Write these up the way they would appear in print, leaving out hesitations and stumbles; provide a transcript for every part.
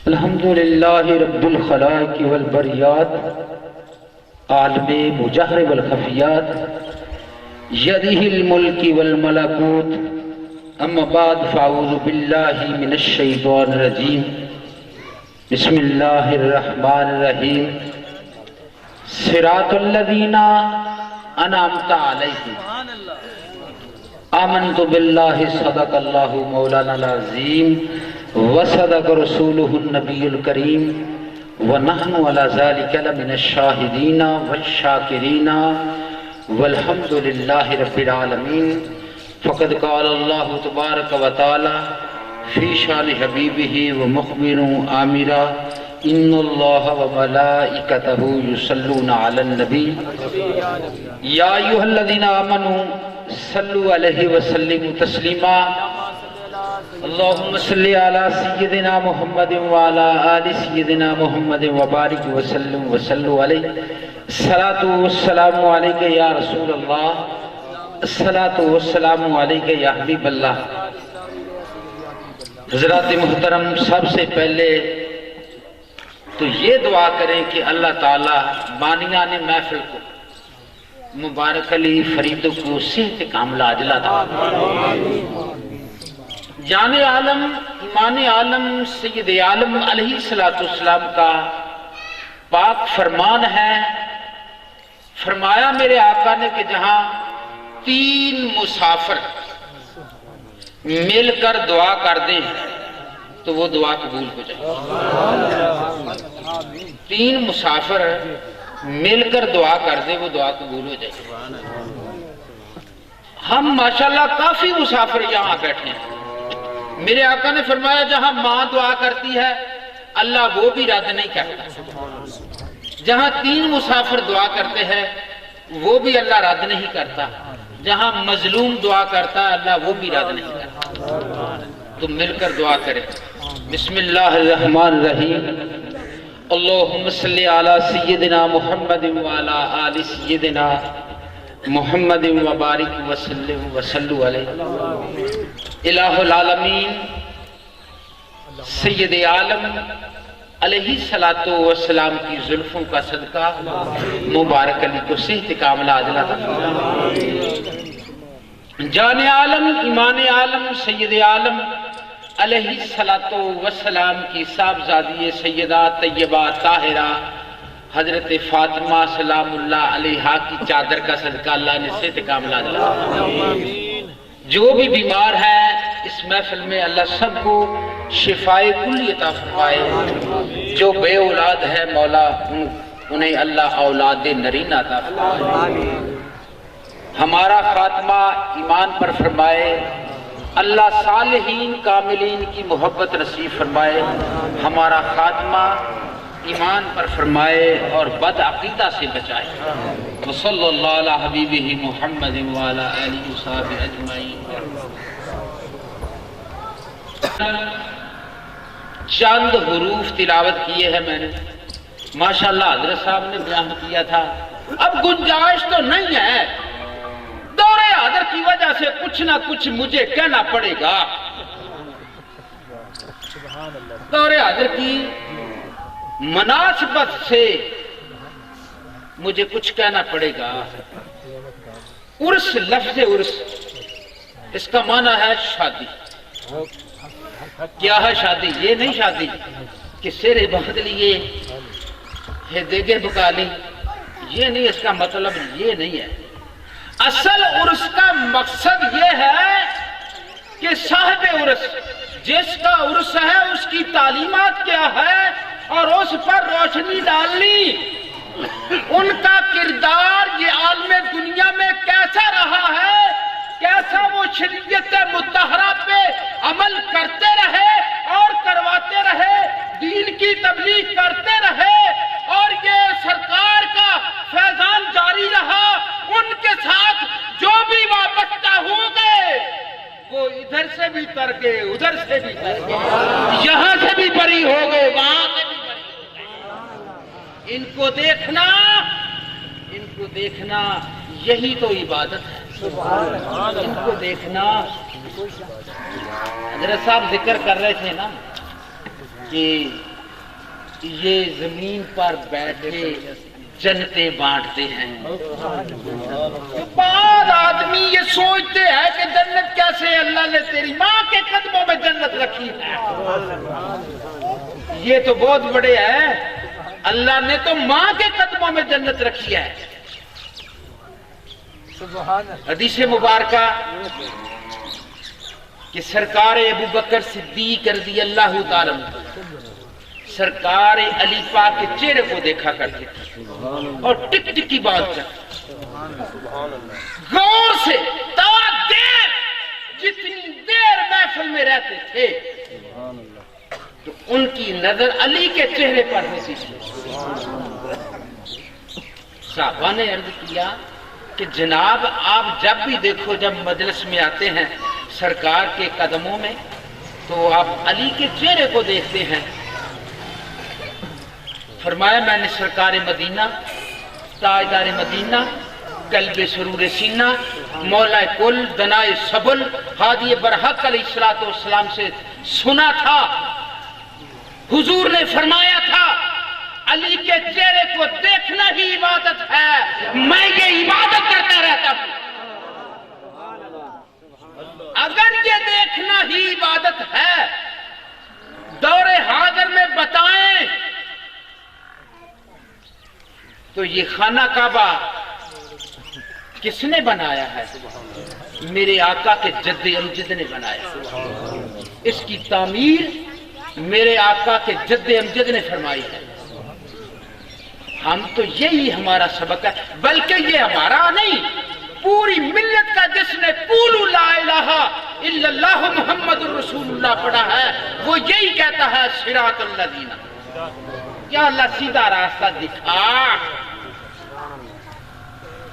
الحمدللہ رب الخلائق والبریات عالم مجہر والخفیات یدہ الملک والملکوت اما بعد فاعوذ باللہ من الشیطان الرجیم بسم اللہ الرحمن الرحیم صراط الذین انعمت علیہم آمنت باللہ صدق اللہ مولانا العظیم وصدق رسولہ النبی الکریم ونحن علی ذلک لمن الشاہدین والشاکرین والحمد للہ رب العالمین فقد قال اللہ تبارک و تعالی فی شان حبیبہ ومخبر آمرا ان اللہ وملائکتہ یصلون علی النبی یا ایھا الذین آمنوا صلوا علیہ وسلموا تسلیما اللہم صلی علی سیدنا محمد وعلی آل سیدنا محمد وبارک وسلم وصلوا علیہ الصلاۃ والسلام علیک یا رسول اللہ الصلاۃ والسلام علیک یا حبیب اللہ۔ حضرات محترم، سب سے پہلے تو یہ دعا کریں کہ اللہ تعالی بانیان محفل کو مبارک علی فرید کو صحت کاملہ عاجلہ عطا فرمائے۔ جان عالم ایمان عالم سید عالم علیہ السلام کا پاک فرمان ہے، فرمایا میرے آقا نے کہ جہاں تین مسافر مل کر دعا کر دیں تو وہ دعا قبول ہو جائے۔ تین مسافر مل کر دعا کر دیں وہ دعا قبول ہو جائے۔ ہم ماشاءاللہ کافی مسافر یہاں بیٹھے ہیں۔ میرے آقا نے فرمایا جہاں ماں دعا کرتی ہے اللہ وہ بھی رد نہیں کرتا، جہاں تین مسافر دعا کرتے ہیں وہ بھی اللہ رد نہیں کرتا، جہاں مظلوم دعا کرتا ہے اللہ وہ بھی رد نہیں کرتا۔ تو مل کر دعا کریں۔ بسم اللہ الرحمن الرحیم، اللہم صلی علی سیدنا محمد وعلی آل سیدنا محمد وبارک وسلم وصلوا علیہ۔ الہ العالمین سید عالم علیہ السلام کی زلفوں کا صدقہ مبارک علی کو صحت کاملہ عاجلہ عطا فرمائے۔ جان عالم ایمان عالم سید عالم علیہ السلام کی صاحبزادی سیدہ طیبہ طاہرہ حضرت فاطمہ سلام اللہ علیہا کی چادر کا صدقہ اللہ نے صحت کاملہ عاجلہ عطا فرمائے۔ جو بھی بیمار ہے اس محفل میں اللہ سب کو شفائے کلی عطا فرمائے، جو بے اولاد ہے مولا انہیں اللہ اولاد نرینہ عطا فرمائے۔ ہمارا خاتمہ ایمان پر فرمائے، اللہ صالحین کاملین کی محبت نصیب فرمائے، ہمارا خاتمہ ایمان پر فرمائے اور بد عقیدہ سے بچائے۔ وصلی اللہ علی حبیبہ محمد وعلی آلہ وصحبہ اجمعین۔ چند حروف تلاوت کیے ہیں میں نے، ماشاءاللہ حضرت صاحب نے بیان کیا تھا۔ اب گنجائش تو نہیں ہے، دور حاضر کی وجہ سے کچھ نہ کچھ مجھے کہنا پڑے گا، دور حاضر کی مناسبت سے مجھے کچھ کہنا پڑے گا۔ عرس، لفظ عرس اس کا معنی ہے شادی۔ کیا ہے شادی؟ یہ نہیں شادی کہ سرے باندھ لیے دیگے پکا لی، یہ نہیں، اس کا مطلب یہ نہیں ہے۔ اصل عرس کا مقصد یہ ہے کہ صاحب عرس جس کا عرس ہے اس کی تعلیمات کیا ہے اور اس پر روشنی ڈالنی، ان کا کردار یہ عالم دنیا میں کیسا رہا ہے، کیسا وہ شریعت مطہرہ پہ عمل کرتے رہے اور کرواتے رہے، دین کی تبلیغ کرتے رہے اور یہ سرکار کا فیضان جاری رہا۔ ان کے ساتھ جو بھی وابستہ ہوں گے وہ ادھر سے بھی تر گئے، ادھر سے بھی تر گئے، یہاں سے بھی بری ہو گئے، وہاں سے بھی بری ہو گئے۔ ان کو دیکھنا یہی تو عبادت ہے، ان کو دیکھنا حضرت صاحب ذکر کر رہے تھے نا کہ یہ زمین پر بیٹھے جنتیں بانٹتے ہیں. بعض آدمی یہ سوچتے ہیں کہ جنت کیسے؟ اللہ نے تیری ماں کے قدموں میں جنت رکھی ہے. یہ تو بہت بڑے ہیں. اللہ نے تو ماں کے قدموں میں جنت رکھی ہے. حدیث مبارکہ کہ سرکار ابو بکر صدیق رضی اللہ تعالی سرکار علی پاک کے چہرے کو دیکھا کرتے تھے اور ٹک ٹک کی بات کرتے غور سے تا دیر جتنی دیر محفل میں رہتے تھے تو ان کی نظر علی کے چہرے پر ہوتی تھی. صحابہ نے عرض کیا کہ جناب آپ جب بھی دیکھو جب مجلس میں آتے ہیں سرکار کے قدموں میں تو آپ علی کے چہرے کو دیکھتے ہیں. فرمایا میں نے سرکار مدینہ تاجدار مدینہ قلب سرور سینہ مولا کل دنائے سبل ہادی برحق علیہ الصلوۃ والسلام سے سنا تھا. حضور نے فرمایا تھا علی کے چہرے کو دیکھنا ہی عبادت ہے. میں یہ عبادت کرتا رہتا ہوں. اگر یہ دیکھنا ہی عبادت ہے دور حاضر میں بتائیں تو یہ خانہ کعبہ کس نے بنایا ہے؟ میرے آقا کے جد امجد نے بنایا. اس کی تعمیر میرے آقا کے جد امجد نے فرمائی ہے. ہم تو یہی ہمارا سبق ہے بلکہ یہ ہمارا نہیں پوری ملت کا جس نے قولوا لا الہ الا اللہ محمد الرسول اللہ پڑھا ہے وہ یہی کہتا ہے صراط الذین. کیا اللہ سیدھا راستہ دکھا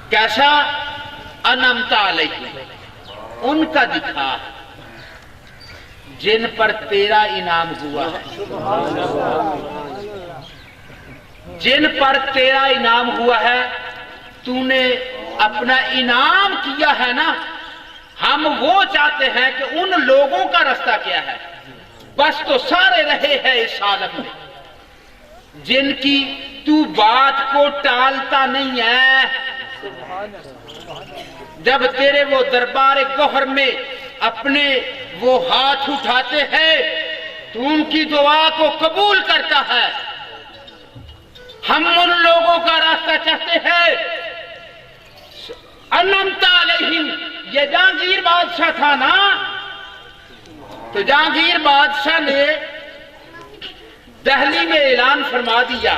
کیسا؟ انعمت علیہم ان کا دکھا جن پر تیرا انعام ہوا ہے. جن پر تیرا انعام ہوا ہے تو نے اپنا انعام کیا ہے نا. ہم وہ چاہتے ہیں کہ ان لوگوں کا راستہ کیا ہے. بس تو سارے رہے ہیں اس عالم میں جن کی تو بات کو ٹالتا نہیں ہے. جب تیرے وہ دربار گوہر میں اپنے وہ ہاتھ اٹھاتے ہیں تو ان کی دعا کو قبول کرتا ہے. ہم ان لوگوں کا راستہ چاہتے ہیں. انعمت علیہم یہ جہانگیر بادشاہ تھا نا تو جہانگیر بادشاہ نے دہلی میں اعلان فرما دیا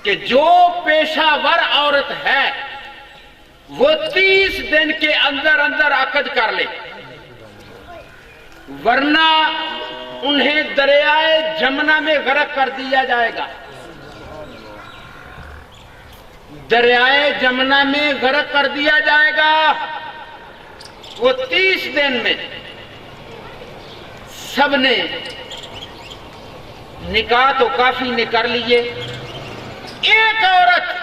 کہ جو پیشہ ور عورت ہے وہ 30 دن کے اندر اندر عقد کر لے ورنہ انہیں دریائے جمنا میں غرق کر دیا جائے گا. دریائے جمنا میں غرق کر دیا جائے گا. وہ 30 دن میں سب نے نکاح تو کافی نے کر لیے. ایک عورت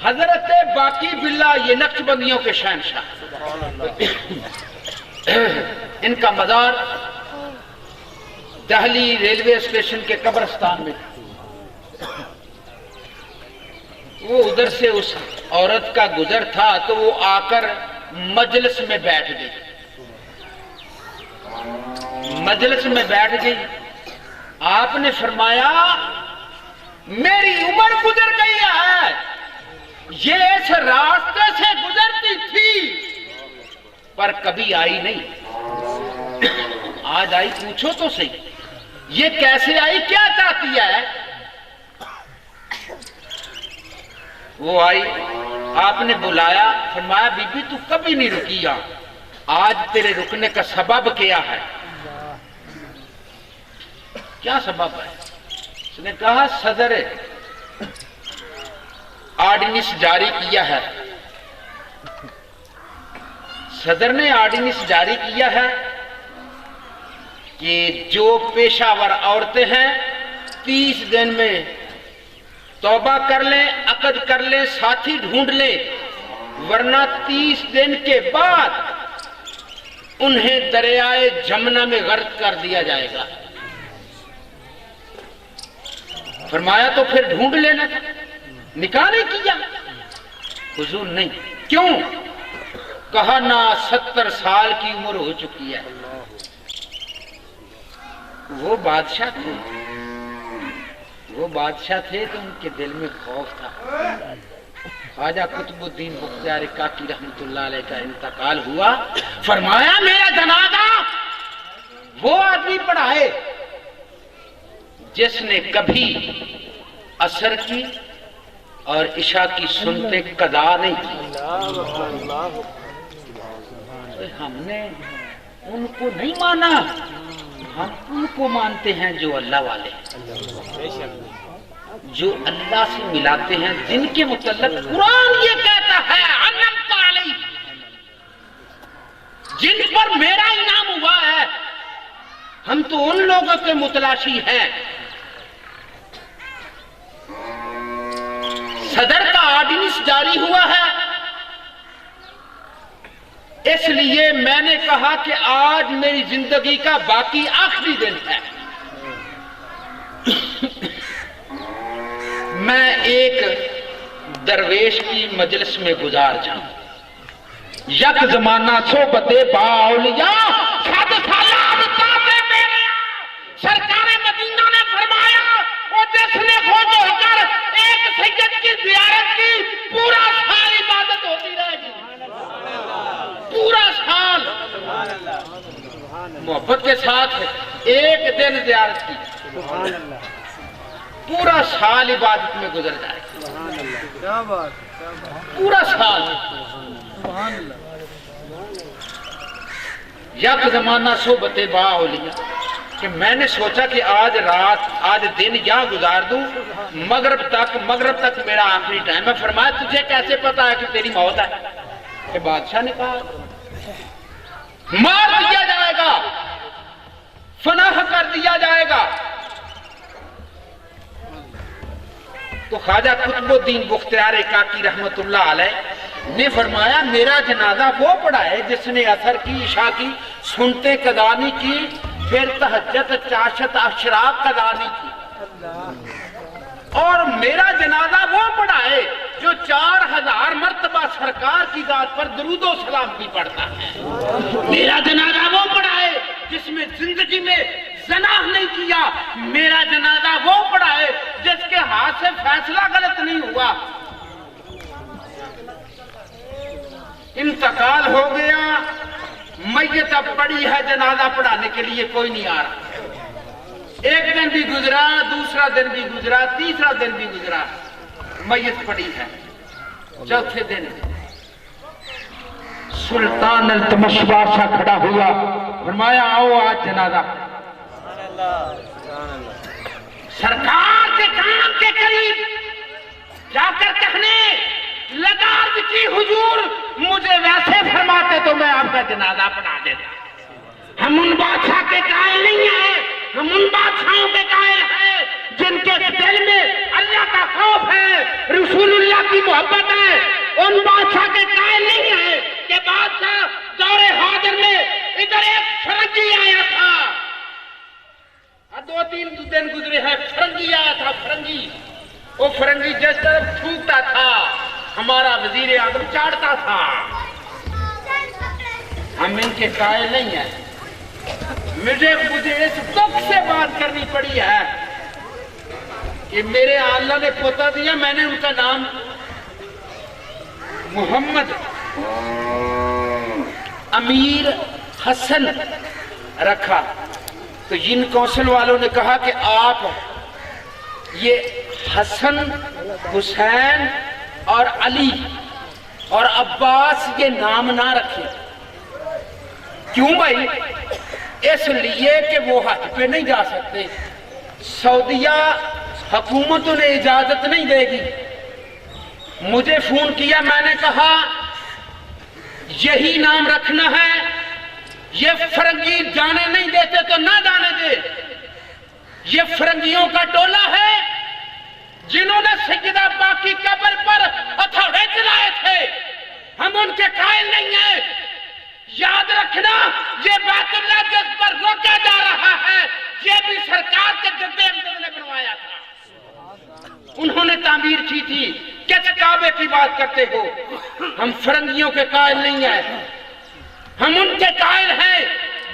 حضرت باقی باللہ یہ نقشبندیوں کے شہنشاہ ان کا مزار دہلی ریلوے اسٹیشن کے قبرستان میں. وہ ادھر سے اس عورت کا گزر تھا تو وہ آ کر مجلس میں بیٹھ گئی. مجلس میں بیٹھ گئی. آپ نے فرمایا میری عمر گزر گئی ہے یہ اس راستے سے گزرتی تھی پر کبھی آئی نہیں. آج آئی پوچھو تو صحیح یہ کیسے آئی کیا چاہتی ہے؟ وہ آئی آپ نے بلایا فرمایا بی بی تو کبھی نہیں رکی آج تیرے رکنے کا سبب کیا ہے؟ کیا سبب ہے؟ اس نے کہا صدر آرڈیننس جاری کیا ہے. صدر نے آرڈیننس جاری کیا ہے کہ جو پیشہ ور عورتیں ہیں 30 دن میں توبہ کر لیں عقد کر لیں ساتھی ڈھونڈ لیں ورنہ 30 دن کے بعد انہیں دریائے جمنا میں غرق کر دیا جائے گا۔ فرمایا تو پھر ڈھونڈ لینا تھا، نکاح نہیں کیا؟ حضور نہیں۔ کیوں؟ کہا نا 70 سال کی عمر ہو چکی ہے۔ وہ بادشاہ تھے تو ان کے دل میں خوف تھا۔ خواجہ قطب الدین بختیار کاکی رحمت اللہ علیہ کا انتقال ہوا، فرمایا میرا جنازہ وہ آدمی پڑھائے جس نے کبھی عصر کی اور عشاء کی سنتے قضا نہیں کی۔ ہم نے ان کو نہیں مانا، ہم ان کو مانتے ہیں جو اللہ والے ہیں، جو اللہ سے ملاتے ہیں، جن کے متعلق قرآن یہ کہتا ہے انعمت علیہ، جن پر میرا انعام ہوا ہے۔ ہم تو ان لوگوں کے متلاشی ہیں۔ صدر کا آرڈیننس جاری ہوا ہے، اس لیے میں نے کہا کہ آج میری زندگی کا باقی آخری دن ہے، میں ایک درویش کی مجلس میں گزار جاؤں۔ یک زمانہ صحبت باولیاء صد سالہ بتاتے میرے سرکار مدینہ نے فرمایا، وہ جس نے خود ہو کر ایک سید کی زیارت کی پورا سال عبادت ہوتی رہے گی، پورا سال محبت کے ساتھ ایک دن زیارت کی، پورا سال عبادت میں گزر جائے گا، پورا سال۔ یک زمانہ صحبت باولیاء کہ میں نے سوچا کہ آج رات آج دن یہاں گزار دوں، مغرب تک میرا آخری ٹائم ہے۔ فرمایا تجھے کیسے پتا ہے کہ تیری موت ہے؟ کہ بادشاہ نے کہا مار دیا جائے گا، فناہ کر دیا جائے گا۔ تو خواجہ قطب الدین بختیار کاکی رحمت اللہ علیہ نے فرمایا میرا جنازہ وہ پڑھا ہے جس نے عصر کی عشاء کی سنتے قضا نہیں کی، پھر تہجد چاشت اشراق قضا نہیں کی، اور میرا جنازہ وہ پڑھا ہے جو 4000 مرتبہ سرکار کی ذات پر درود و سلام بھی پڑھتا ہے۔ میرا جنازہ وہ پڑھا ہے جس میں زندگی میں زنا نہیں کیا، میرا جنازہ وہ پڑھا ہے جس کے ہاتھ سے فیصلہ غلط نہیں ہوا۔ انتقال ہو گیا، میت اب پڑی ہے، جنازہ پڑھانے کے لیے کوئی نہیں آ رہا۔ ایک دن بھی گزرا، دوسرا دن بھی گزرا، تیسرا دن بھی گزرا، میت پڑی ہے۔ چوتھے دن سلطان التمش بادشاہ کھڑا ہوا، فرمایا آؤ آج جنازہ۔ سرکار کے کام کے قریب جا کر کہنے لگا کہ حضور مجھے ویسے فرماتے تو میں آپ کا جنازہ پڑھا دیتا۔ ہم ان بادشاہ کے قائل نہیں ہیں، ہم ان بادشاہوں کے قائل ہیں جن کے دل میں اللہ کا خوف ہے، رسول اللہ کی محبت ہے۔ ان بادشاہ کے قائل نہیں ہیں کہ بادشاہ دور حاضر میں ادھر ایک فرنگی آیا تھا، 2-3 دن گزرے ہیں، فرنگی آیا تھا، فرنگی، وہ فرنگی جس طرف تھوکتا تھا ہمارا وزیر اعظم چاڑتا تھا۔ ہم ان کے قائل نہیں ہیں۔ مجھے اس دکھ سے بات کرنی پڑی ہے کہ میرے اللہ نے پوتا دیا، میں نے ان کا نام محمد امیر حسن رکھا، تو ان کونسل والوں نے کہا کہ آپ یہ حسن، حسین اور علی اور عباس یہ نام نہ رکھیں۔ کیوں بھائی؟ اس لیے کہ وہ حج پہ نہیں جا سکتے، سعودیہ حکومت انہیں اجازت نہیں دے گی۔ مجھے فون کیا، میں نے کہا یہی نام رکھنا ہے، یہ فرنگی جانے نہیں دیتے تو نہ جانے دے۔ یہ فرنگیوں کا ٹولہ ہے جنہوں نے سیدہ پاک کی قبر پر ہتھوڑے چلائے تھے، ہم ان کے قائل نہیں ہیں۔ یاد رکھنا یہ بیت اللہ جس پر روکا جا رہا ہے یہ بھی سرکار کے جدے اندر نے بنوایا تھا، انہوں نے تعمیر کی تھی۔ کس کعبے کی بات کرتے ہو؟ ہم فرنگیوں کے قائل نہیں ہیں، ہم ان کے قائل ہیں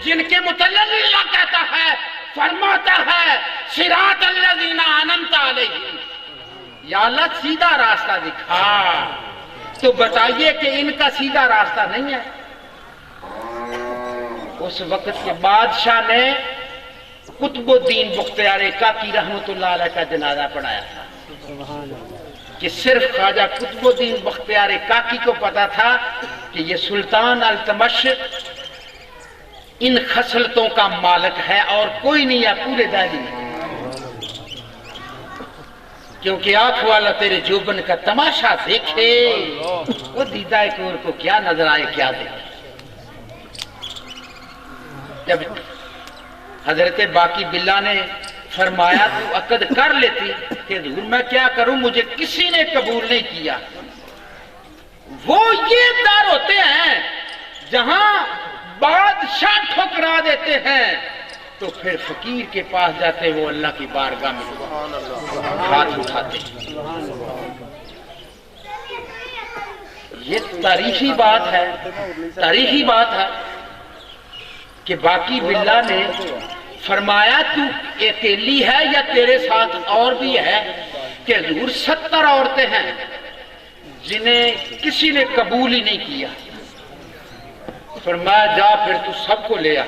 جن کے متعلق اللہ کہتا ہے، فرماتا ہے صراط الذین انعمت علیہم، یا اللہ سیدھا راستہ دکھا۔ تو بتائیے کہ ان کا سیدھا راستہ نہیں ہے۔ اس وقت کے بادشاہ نے قطب الدین بختیار کاکی رحمت اللہ علیہ کا جنازہ پڑھایا تھا کہ صرف خواجہ قطب الدین بختیار کاکی کو پتا تھا کہ یہ سلطان التمش ان خصلتوں کا مالک ہے اور کوئی نہیں ہے پورے دہلی میں، کیونکہ آنکھ والا تیرے جوبن کا تماشا دیکھے وہ دیدہ کور کو کیا نظر آئے کیا دیکھے۔ جب حضرت باقی باللہ نے فرمایا تو عقد کر لیتی کہ حضور میں کیا کروں، مجھے کسی نے قبول نہیں کیا۔ وہ یہ دار ہوتے ہیں جہاں بادشاہ ٹھکرا دیتے ہیں تو پھر فقیر کے پاس جاتے وہ اللہ کی بارگاہ میں ہاتھ اٹھاتے۔ یہ تاریخی بات ہے، تاریخی بات ہے کہ باقی باللہ نے فرمایا تو اکیلی ہے یا تیرے ساتھ اور بھی ہے؟ کہ حضور 70 عورتیں ہیں جنہیں کسی نے قبول ہی نہیں کیا۔ فرمایا جا پھر تو سب کو لے آ۔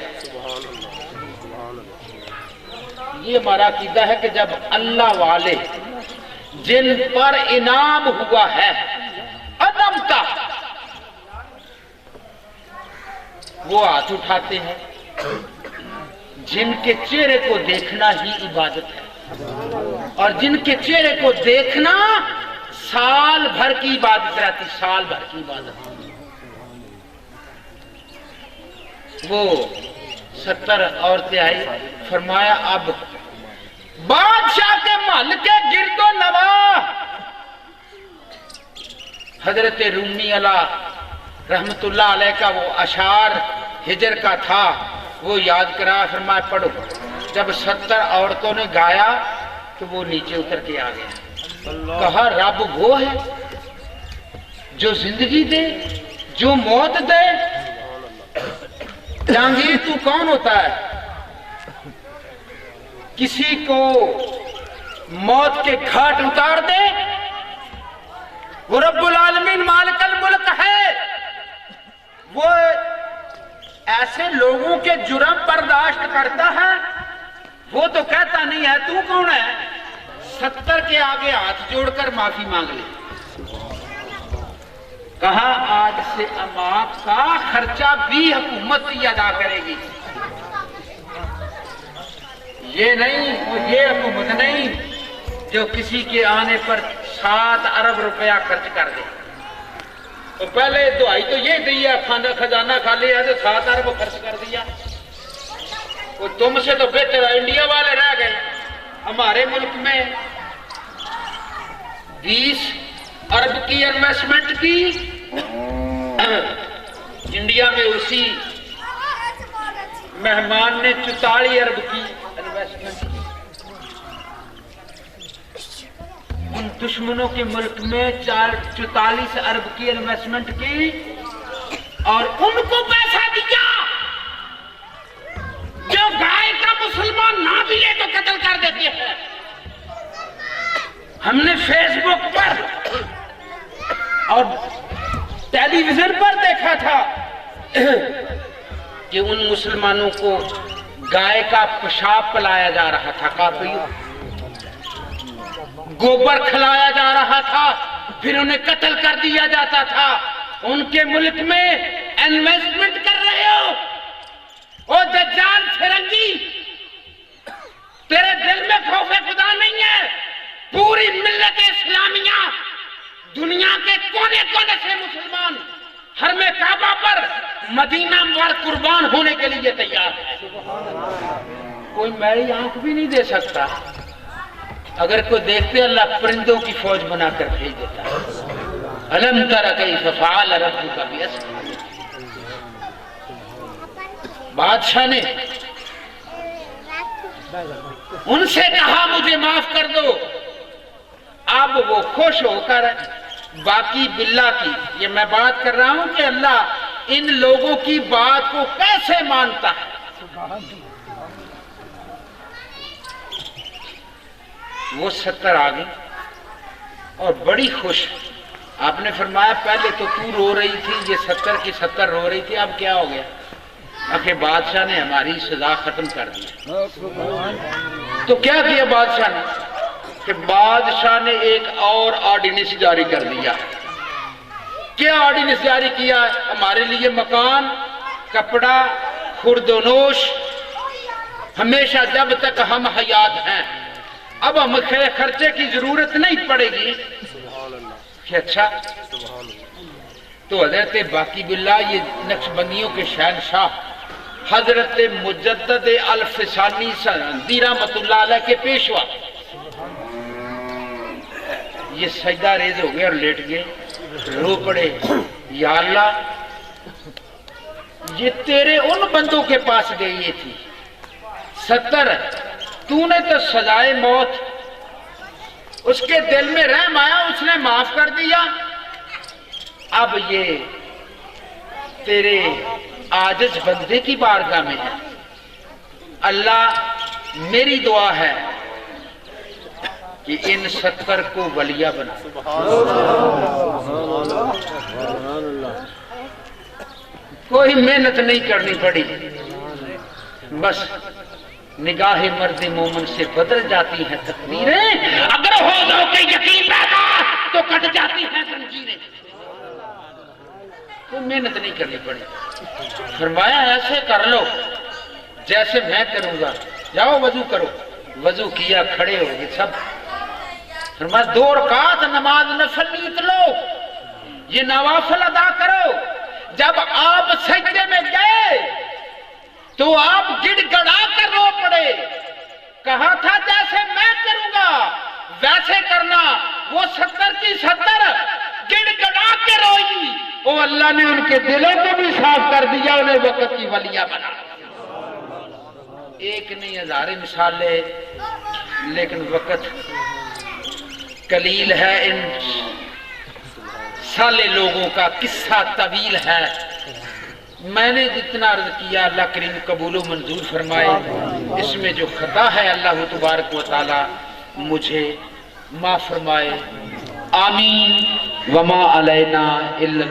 یہ ہمارا عقیدہ ہے کہ جب اللہ والے جن پر انعام ہوا ہے عدم کا وہ ہاتھ اٹھاتے ہیں، جن کے چہرے کو دیکھنا ہی عبادت ہے اور جن کے چہرے کو دیکھنا سال بھر کی عبادت رہتی، سال بھر کی عبادت۔ وہ 70 عورتیں آئی، فرمایا اب بادشاہ کے محل کے گرد و نواح حضرت رومی علیہ رحمت اللہ علیہ کا وہ اشعار ہجر کا تھا وہ یاد کرا، فرمایا پڑھو۔ جب 70 عورتوں نے گایا تو وہ نیچے اتر کے آ گیا، کہا رب وہ ہے جو زندگی دے، جو موت دے۔ جہانگیر تو کون ہوتا ہے؟ کسی کو موت کے گھاٹ اتار دے، وہ رب العالمین مالک الملک ہے۔ وہ ایسے لوگوں کے جرم برداشت کرتا ہے، وہ تو کہتا نہیں ہے تو کون ہے؟ 70 کے آگے ہاتھ جوڑ کر معافی مانگ لی۔ کہا آج سے اماپ کا خرچہ بھی حکومت ہی ادا کرے گی، یہ نہیں، وہ یہ حکومت نہیں جو کسی کے آنے پر 7 ارب روپیہ خرچ کر دے۔ تو پہلے دعائی تو یہ دی ہے، کھانا خزانہ کھا لیا تو 7 ارب خرچ کر دیا۔ وہ تم سے تو بہتر انڈیا والے رہ گئے۔ ہمارے ملک میں 20 ارب کی انویسٹمنٹ کی، انڈیا میں اسی مہمان نے 44 ارب کی انویسٹمنٹ کی۔ ان دشمنوں کے ملک میں 44 ارب کی انویسٹمنٹ کی اور ان کو پیسہ دیا جو گائے کا مسلمان نہ بھی لے تو قتل کر دیتے ہیں۔ ہم نے فیس بک پر اور ٹیلی ویژن پر دیکھا تھا کہ ان مسلمانوں کو گائے کا پیشاب پلایا جا رہا تھا، کافیوں گوبر کھلایا جا رہا تھا، پھر انہیں قتل کر دیا جاتا تھا۔ ان کے ملک میں انویسٹمنٹ کر رہے ہو، او دجال فرنگی، تیرے دل میں خوف خدا نہیں ہے؟ پوری ملت اسلامیہ دنیا کے کونے کونے سے مسلمان حرم کعبہ پر مدینہ پر قربان ہونے کے لیے تیار ہے۔ کوئی میری آنکھ بھی نہیں دے سکتا، اگر کوئی دیکھتے اللہ پرندوں کی فوج بنا کر بھیج دیتا ہے۔ الم تر کیف فعل ربک باصحاب، بادشاہ نے ان سے کہا مجھے معاف کر دو. اب وہ خوش ہو کر باقی باللہ کی، یہ میں بات کر رہا ہوں کہ اللہ ان لوگوں کی بات کو کیسے مانتا ہے. وہ 70 آ گئی اور بڑی خوش. آپ نے فرمایا پہلے تو رو رہی تھی، یہ 70 کی 70 رو رہی تھی، اب کیا ہو گیا؟ آخر بادشاہ نے ہماری سزا ختم کر دی. تو کیا کیا بادشاہ نے کہ بادشاہ نے ایک اور آرڈیننس جاری کر دیا. کیا آرڈیننس جاری کیا؟ ہمارے لیے مکان، کپڑا، خورد و نوش ہمیشہ جب تک ہم حیات ہیں. اب ہم خرچے کی ضرورت نہیں پڑے گی. کہ اچھا. تو حضرت باقی باللہ یہ نقشبندیوں کے شہنشاہ حضرت مجدد الفسانی سندی رحمت اللہ علیہ کے پیشوا یہ سجدہ ریز ہو گئے اور لیٹ گئے، رو پڑے. یا اللہ یہ تیرے ان بندوں کے پاس گئی تھی 70، تو نے تو سزائے موت، اس کے دل میں رحم آیا، اس نے معاف کر دیا. اب یہ تیرے عاجز بندے کی بارگاہ میں ہے. اللہ میری دعا ہے کہ ان 70 کو ولیہ بنا. کوئی محنت نہیں کرنی پڑی، بس نگاہ مرد مومن سے بدل جاتی ہیں تقدیریں. اگر ہو کے یقین پیدا تو کٹ جاتی ہیں زنجیریں. کوئی محنت نہیں کرنی پڑی. فرمایا ایسے کر لو جیسے میں کروں گا، جاؤ وضو کرو. وضو کیا، کھڑے ہو گئے سب. فرمایا 2 رکعت نماز نفل نیت لو، یہ نوافل ادا کرو. جب آپ سجدے میں گئے تو آپ گڑ گڑا کر رو پڑے. کہا تھا جیسے میں کروں گا ویسے کرنا. وہ 70 کی 70 گڑ گڑا کے روئی. وہ اللہ نے ان کے دلوں کو بھی صاف کر دیا، انہیں وقت کی ولیہ بنا. ایک نہیں ہزاریں مثالیں، لیکن وقت قلیل ہے. ان سالے لوگوں کا قصہ طویل ہے. میں نے جتنا عرض کیا اللہ کریم قبول و منظور فرمائے. اس میں جو خطا ہے اللہ تبارک و تعالی مجھے معاف فرمائے. آمین. وما علینا الا